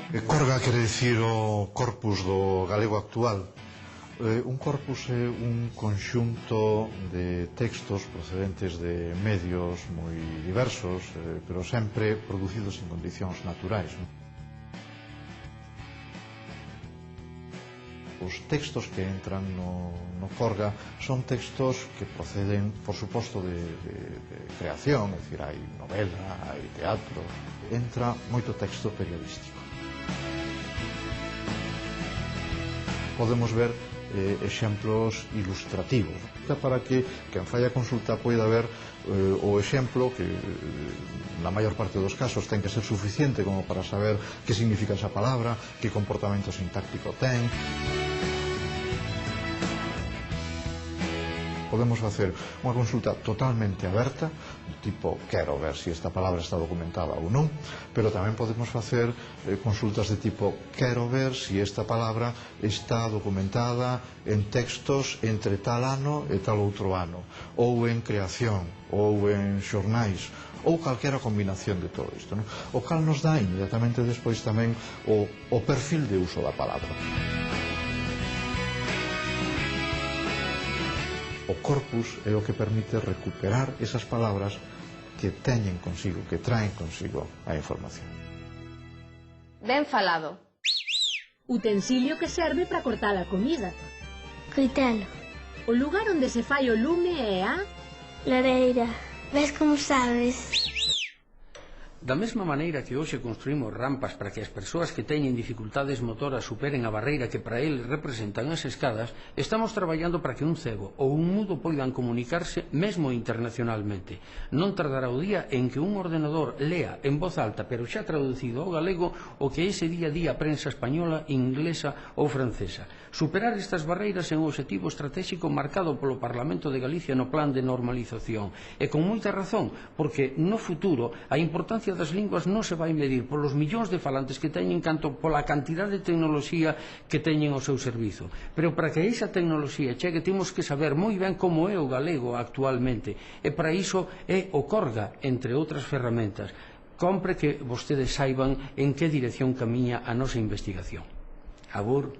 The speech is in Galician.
Corga quere dicir o corpus do galego actual. Un corpus é un conxunto de textos procedentes de medios moi diversos, pero sempre producidos en condicións naturais. Os textos que entran no Corga son textos que proceden, por suposto, de creación, é dicir, hai novela, hai teatro, entra moito texto periodístico. Podemos ver exemplos ilustrativos para que quen fai a consulta poida ver o exemplo que na maior parte dos casos ten que ser suficiente como para saber que significa esa palabra, que comportamento sintáctico ten. Podemos facer unha consulta totalmente aberta, tipo, quero ver se esta palabra está documentada ou non, pero tamén podemos facer consultas de tipo, quero ver se esta palabra está documentada en textos entre tal ano e tal outro ano, ou en creación, ou en xornais, ou calquera combinación de todo isto, non? O cal nos dá inmediatamente despois tamén o perfil de uso da palabra. O corpus é o que permite recuperar esas palabras que teñen consigo, que traen consigo a información. Ben falado. Utensilio que serve para cortar a comida. Coitelo. O lugar onde se fai o lume é a... Lareira. Ves como sabes? Da mesma maneira que hoxe construímos rampas para que as persoas que teñen dificultades motoras superen a barreira que para eles representan as escadas, estamos traballando para que un cego ou un mudo poidan comunicarse mesmo internacionalmente. Non tardará o día en que un ordenador lea en voz alta, pero xa traducido ao galego, o que ese día a día a prensa española, inglesa ou francesa. Superar estas barreiras é un obxectivo estratégico marcado polo Parlamento de Galicia no Plan de Normalización. E con moita razón, porque no futuro a importancia das linguas non se vai medir polos millóns de falantes que teñen canto pola cantidad de tecnoloxía que teñen ao seu servizo. Pero para que esa tecnoloxía chegue temos que saber moi ben como é o galego actualmente, e para iso é o Corga, entre outras ferramentas. Compre que vostedes saiban en que dirección camiña a nosa investigación. Agur.